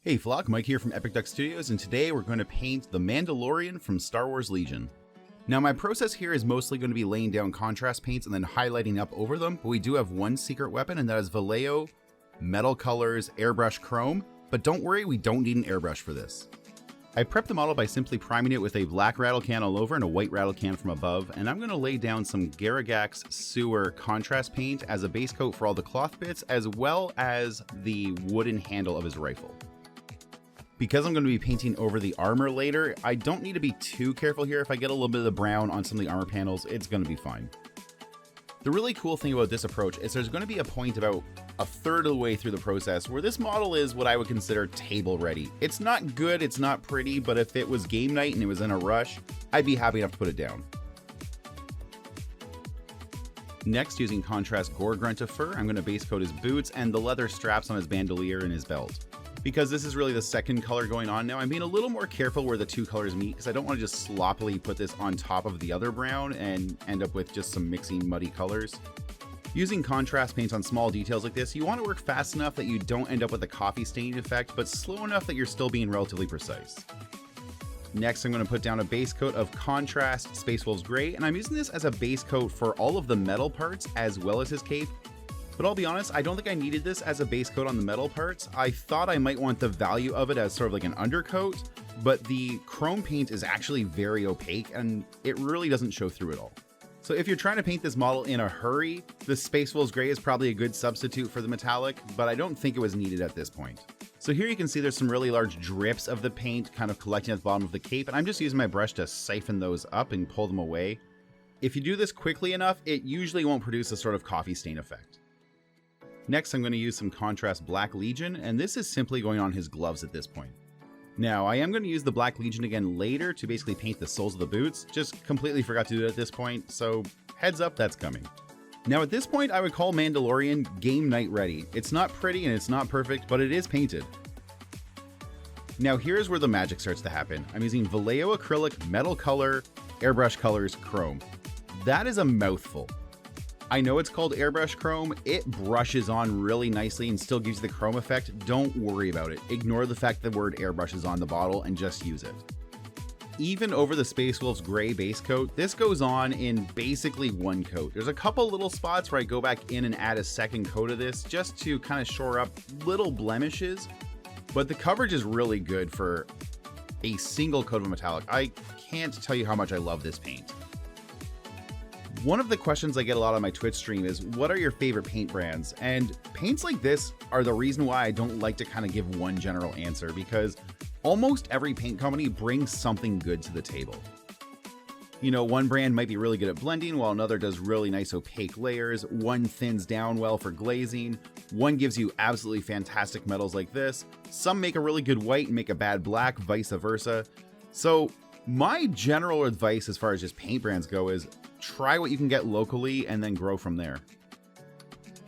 Hey Flock, Mike here from Epic Duck Studios, and today we're going to paint the Mandalorian from Star Wars Legion. Now my process here is mostly going to be laying down contrast paints and then highlighting up over them, but we do have one secret weapon, and that is Vallejo, Metal Colors, Airbrush Chrome, but don't worry, we don't need an airbrush for this. I prepped the model by simply priming it with a black rattle can all over and a white rattle can from above, and I'm going to lay down some Garaghak's Sewer contrast paint as a base coat for all the cloth bits, as well as the wooden handle of his rifle. Because I'm going to be painting over the armor later, I don't need to be too careful here. If I get a little bit of the brown on some of the armor panels, it's going to be fine. The really cool thing about this approach is there's going to be a point about a third of the way through the process where this model is what I would consider table ready. It's not good, it's not pretty, but if it was game night and it was in a rush, I'd be happy enough to put it down. Next, using contrast Gore-Grunta Fur, I'm going to base coat his boots and the leather straps on his bandolier and his belt. Because this is really the second color going on now, I'm being a little more careful where the two colors meet because I don't want to just sloppily put this on top of the other brown and end up with just some mixing muddy colors. Using contrast paints on small details like this, you want to work fast enough that you don't end up with a coffee staining effect, but slow enough that you're still being relatively precise. Next, I'm going to put down a base coat of contrast Space Wolves Gray, and I'm using this as a base coat for all of the metal parts as well as his cape. But I'll be honest, I don't think I needed this as a base coat on the metal parts. I thought I might want the value of it as sort of like an undercoat, but the chrome paint is actually very opaque and it really doesn't show through at all. So if you're trying to paint this model in a hurry, the Space Wolves Gray is probably a good substitute for the metallic, but I don't think it was needed at this point. So here you can see there's some really large drips of the paint kind of collecting at the bottom of the cape, and I'm just using my brush to siphon those up and pull them away. If you do this quickly enough, it usually won't produce a sort of coffee stain effect. Next, I'm going to use some contrast Black Legion, and this is simply going on his gloves at this point. Now, I am going to use the Black Legion again later to basically paint the soles of the boots, just completely forgot to do it at this point, so heads up, that's coming. Now at this point, I would call Mandalorian game night ready. It's not pretty and it's not perfect, but it is painted. Now here's where the magic starts to happen. I'm using Vallejo Acrylic, Metal Color, Airbrush Colors, Chrome. That is a mouthful. I know it's called Airbrush Chrome, it brushes on really nicely and still gives you the chrome effect. Don't worry about it. Ignore the fact the word airbrush is on the bottle and just use it. Even over the Space Wolves Gray base coat, this goes on in basically one coat. There's a couple little spots where I go back in and add a second coat of this just to kind of shore up little blemishes, but the coverage is really good for a single coat of metallic. I can't tell you how much I love this paint. One of the questions I get a lot on my Twitch stream is, what are your favorite paint brands? And paints like this are the reason why I don't like to kind of give one general answer, because almost every paint company brings something good to the table. You know, one brand might be really good at blending, while another does really nice opaque layers. One thins down well for glazing. One gives you absolutely fantastic metals like this. Some make a really good white and make a bad black, vice versa. So my general advice as far as just paint brands go is try what you can get locally and then grow from there.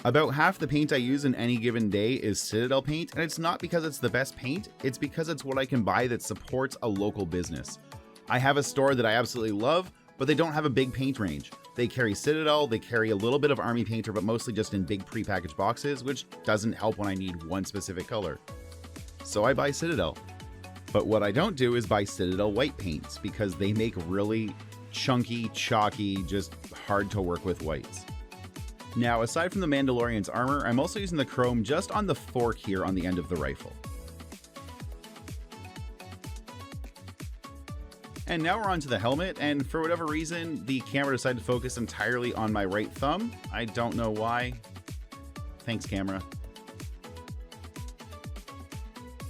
About half the paint I use in any given day is Citadel paint, and it's not because it's the best paint, it's because it's what I can buy that supports a local business. I have a store that I absolutely love, but they don't have a big paint range. They carry Citadel, they carry a little bit of Army Painter, but mostly just in big prepackaged boxes, which doesn't help when I need one specific color. So I buy Citadel. But what I don't do is buy Citadel white paints, because they make really chunky, chalky, just hard to work with whites. Now, aside from the Mandalorian's armor, I'm also using the chrome just on the fork here on the end of the rifle. And now we're on to the helmet, and for whatever reason, the camera decided to focus entirely on my right thumb. I don't know why. Thanks, camera.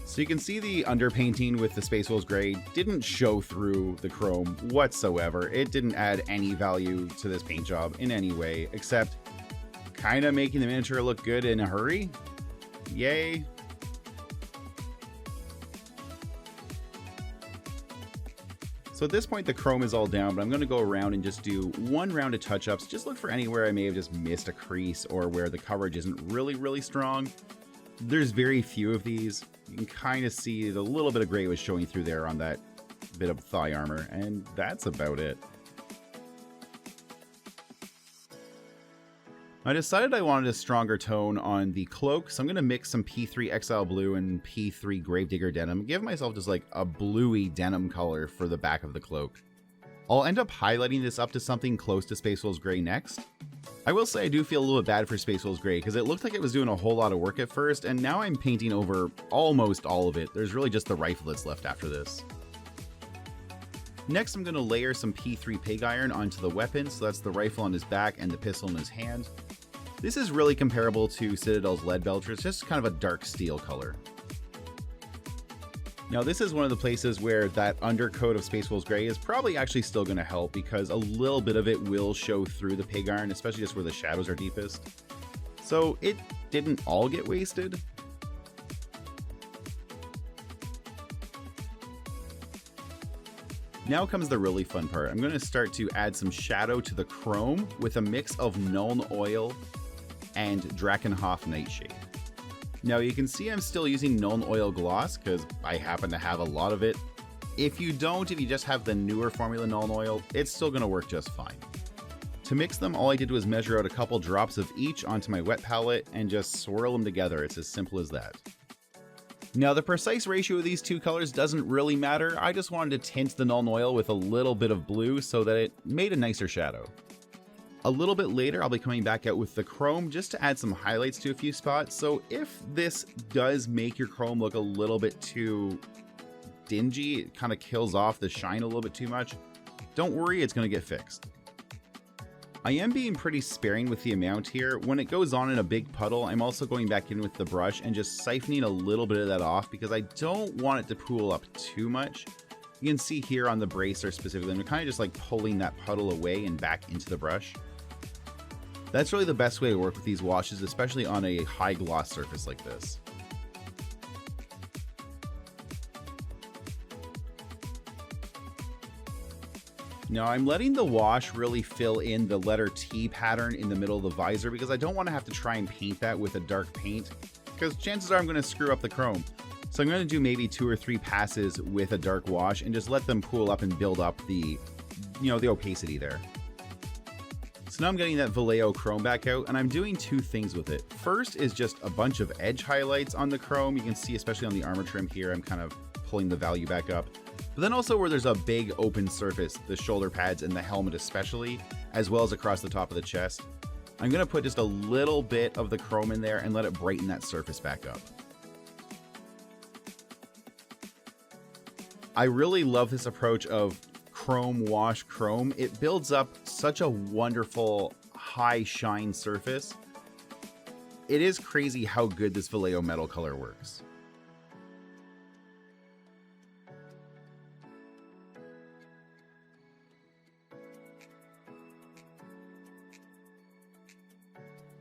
So you can see the underpainting with the Space Wolves Gray didn't show through the chrome whatsoever. It didn't add any value to this paint job in any way, except kind of making the miniature look good in a hurry. Yay. So at this point the chrome is all down, but I'm going to go around and just do one round of touch-ups. Just look for anywhere I may have just missed a crease or where the coverage isn't really strong. There's very few of these. You can kind of see the little bit of gray was showing through there on that bit of thigh armor, and that's about it. I decided I wanted a stronger tone on the cloak, so I'm going to mix some P3 Exile Blue and P3 Gravedigger Denim, give myself just like a bluey denim color for the back of the cloak. I'll end up highlighting this up to something close to Space Wolves Grey next. I will say I do feel a little bit bad for Space Wolves Grey because it looked like it was doing a whole lot of work at first, and now I'm painting over almost all of it. There's really just the rifle that's left after this. Next, I'm going to layer some P3 Pig Iron onto the weapon, so that's the rifle on his back and the pistol in his hand. This is really comparable to Citadel's Lead Belcher, it's just kind of a dark steel color. Now this is one of the places where that undercoat of Space Wolves Grey is probably actually still going to help because a little bit of it will show through the pig iron, especially just where the shadows are deepest. So it didn't all get wasted. Now comes the really fun part. I'm going to start to add some shadow to the chrome with a mix of Nuln Oil and Drakenhof Nightshade. Now you can see I'm still using Nuln Oil Gloss because I happen to have a lot of it. If you don't, if you just have the newer formula Nuln Oil, it's still going to work just fine. To mix them, all I did was measure out a couple drops of each onto my wet palette and just swirl them together. It's as simple as that. Now the precise ratio of these two colors doesn't really matter. I just wanted to tint the Nuln Oil with a little bit of blue so that it made a nicer shadow. A little bit later, I'll be coming back out with the chrome just to add some highlights to a few spots. So if this does make your chrome look a little bit too dingy, it kind of kills off the shine a little bit too much, don't worry, it's going to get fixed. I am being pretty sparing with the amount here. When it goes on in a big puddle, I'm also going back in with the brush and just siphoning a little bit of that off because I don't want it to pool up too much. You can see here on the bracer specifically, I'm kind of just like pulling that puddle away and back into the brush. That's really the best way to work with these washes, especially on a high gloss surface like this. Now I'm letting the wash really fill in the letter T pattern in the middle of the visor because I don't want to have to try and paint that with a dark paint because chances are I'm going to screw up the chrome. So I'm going to do maybe 2 or 3 passes with a dark wash and just let them pool up and build up the, the opacity there. So now I'm getting that Vallejo chrome back out and I'm doing 2 things with it. First is just a bunch of edge highlights on the chrome. You can see especially on the armor trim here, I'm kind of pulling the value back up. But then also where there's a big open surface, the shoulder pads and the helmet especially, as well as across the top of the chest, I'm going to put just a little bit of the chrome in there and let it brighten that surface back up. I really love this approach of chrome wash chrome. It builds up such a wonderful high shine surface. It is crazy how good this Vallejo metal color works.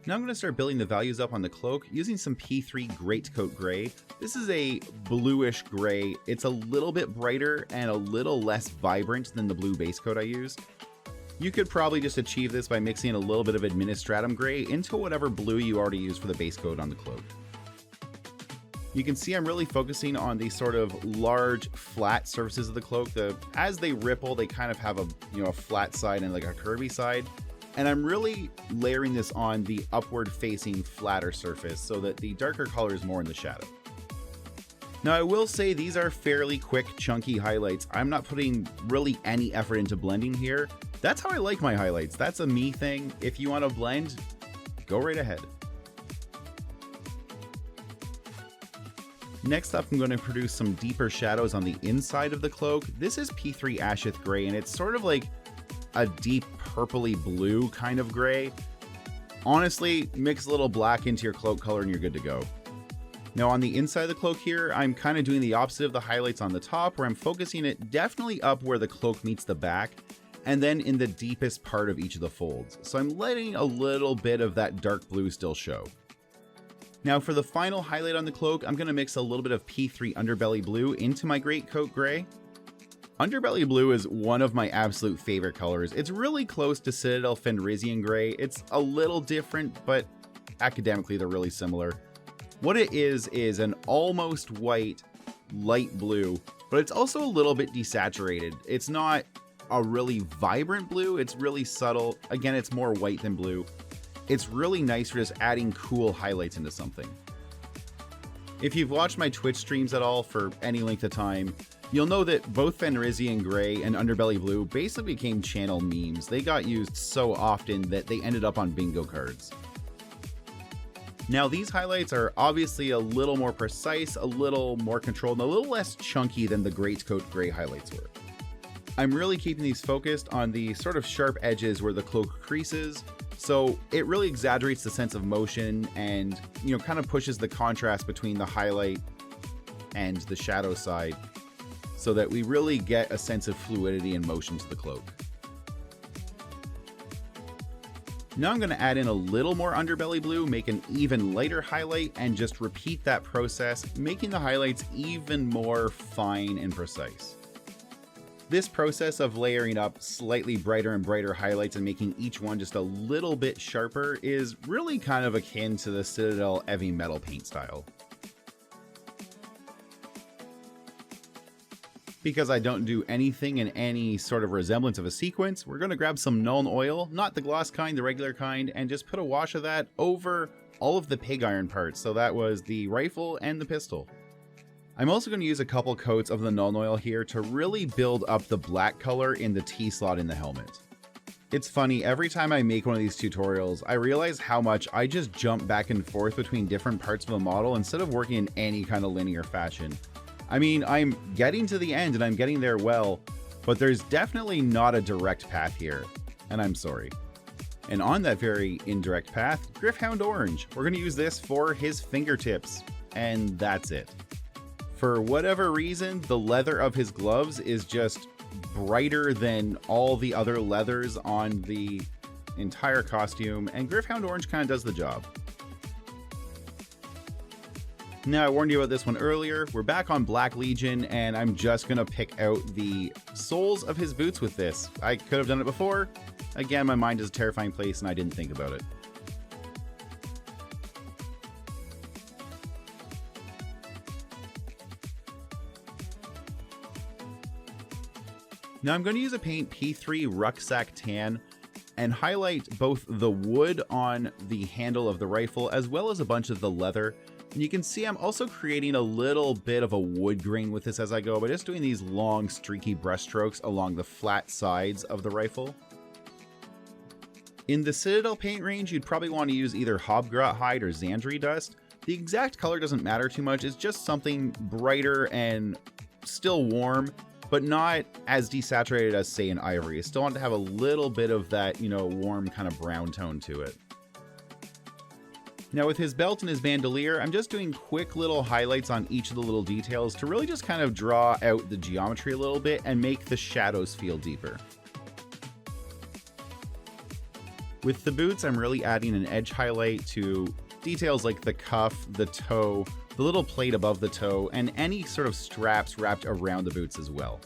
Now I'm going to start building the values up on the cloak using some P3 Greatcoat Grey. This is a bluish gray. It's a little bit brighter and a little less vibrant than the blue base coat I used. You could probably just achieve this by mixing a little bit of Administratum Grey into whatever blue you already used for the base coat on the cloak. You can see I'm really focusing on these sort of large flat surfaces of the cloak. As they ripple, they kind of have a flat side and like a curvy side. And I'm really layering this on the upward facing flatter surface so that the darker color is more in the shadow. Now I will say these are fairly quick, chunky highlights. I'm not putting really any effort into blending here. That's how I like my highlights. That's a me thing. If you want to blend, go right ahead. Next up, I'm going to produce some deeper shadows on the inside of the cloak. This is P3 Asheth Grey, and it's sort of like a deep purpley blue kind of gray. Honestly, mix a little black into your cloak color and you're good to go. Now on the inside of the cloak here, I'm kind of doing the opposite of the highlights on the top, where I'm focusing it definitely up where the cloak meets the back, and then in the deepest part of each of the folds. So I'm letting a little bit of that dark blue still show. Now for the final highlight on the cloak, I'm going to mix a little bit of P3 Underbelly Blue into my Greatcoat Grey. Underbelly Blue is one of my absolute favorite colors. It's really close to Citadel Fenrisian Grey. It's a little different, but academically they're really similar. What it is an almost white, light blue, but it's also a little bit desaturated. It's not a really vibrant blue, it's really subtle. Again, it's more white than blue. It's really nice for just adding cool highlights into something. If you've watched my Twitch streams at all for any length of time, you'll know that both Fenrisian Grey and Underbelly Blue basically became channel memes. They got used so often that they ended up on bingo cards. Now these highlights are obviously a little more precise, a little more controlled, and a little less chunky than the Greatcoat Grey highlights were. I'm really keeping these focused on the sort of sharp edges where the cloak creases, so it really exaggerates the sense of motion and, kind of pushes the contrast between the highlight and the shadow side so that we really get a sense of fluidity and motion to the cloak. Now I'm going to add in a little more Underbelly Blue, make an even lighter highlight, and just repeat that process, making the highlights even more fine and precise. This process of layering up slightly brighter and brighter highlights and making each one just a little bit sharper is really kind of akin to the Citadel heavy metal paint style. Because I don't do anything in any sort of resemblance of a sequence, we're going to grab some Nuln Oil, not the gloss kind, the regular kind, and just put a wash of that over all of the pig iron parts. So that was the rifle and the pistol. I'm also going to use a couple coats of the Nuln Oil here to really build up the black color in the T-slot in the helmet. It's funny, every time I make one of these tutorials, I realize how much I just jump back and forth between different parts of a model instead of working in any kind of linear fashion. I mean, I'm getting to the end and I'm getting there well, but there's definitely not a direct path here, and I'm sorry. And on that very indirect path, Gryph-Hound Orange. We're going to use this for his fingertips, and that's it. For whatever reason, the leather of his gloves is just brighter than all the other leathers on the entire costume, and Gryph-Hound Orange kind of does the job. Now, I warned you about this one earlier. We're back on Black Legion, and I'm just going to pick out the soles of his boots with this. I could have done it before. Again, my mind is a terrifying place, and I didn't think about it. Now, I'm going to use a paint P3 Rucksack Tan and highlight both the wood on the handle of the rifle as well as a bunch of the leather. And you can see I'm also creating a little bit of a wood grain with this as I go by just doing these long streaky brushstrokes along the flat sides of the rifle. In the Citadel paint range, you'd probably want to use either Hobgrot Hide or Xandri Dust. The exact color doesn't matter too much, it's just something brighter and still warm, but not as desaturated as, say, an Ivory. You still want to have a little bit of that, warm kind of brown tone to it. Now with his belt and his bandolier, I'm just doing quick little highlights on each of the little details to really just kind of draw out the geometry a little bit and make the shadows feel deeper. With the boots, I'm really adding an edge highlight to details like the cuff, the toe, the little plate above the toe, and any sort of straps wrapped around the boots as well.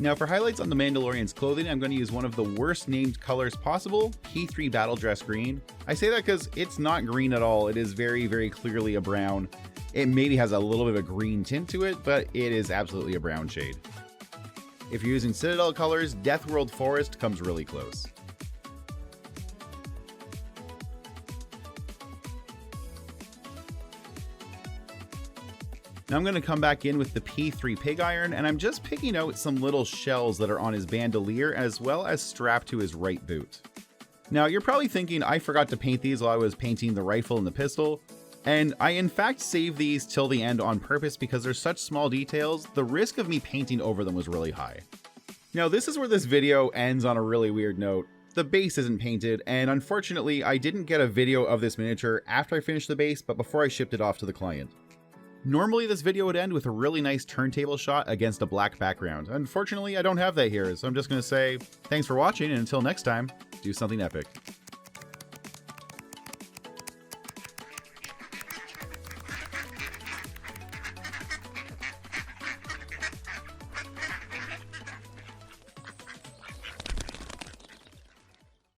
Now for highlights on the Mandalorian's clothing, I'm going to use one of the worst named colors possible, P3 Battledress Green. I say that because it's not green at all. It is very, very clearly a brown. It maybe has a little bit of a green tint to it, but it is absolutely a brown shade. If you're using Citadel colors, Deathworld Forest comes really close. Now I'm going to come back in with the P3 Pig Iron, and I'm just picking out some little shells that are on his bandolier as well as strapped to his right boot. Now you're probably thinking I forgot to paint these while I was painting the rifle and the pistol, and I in fact saved these till the end on purpose because they're such small details, the risk of me painting over them was really high. Now this is where this video ends on a really weird note. The base isn't painted, and unfortunately I didn't get a video of this miniature after I finished the base, but before I shipped it off to the client. Normally this video would end with a really nice turntable shot against a black background. Unfortunately, I don't have that here, so I'm just going to say thanks for watching, and until next time, do something epic.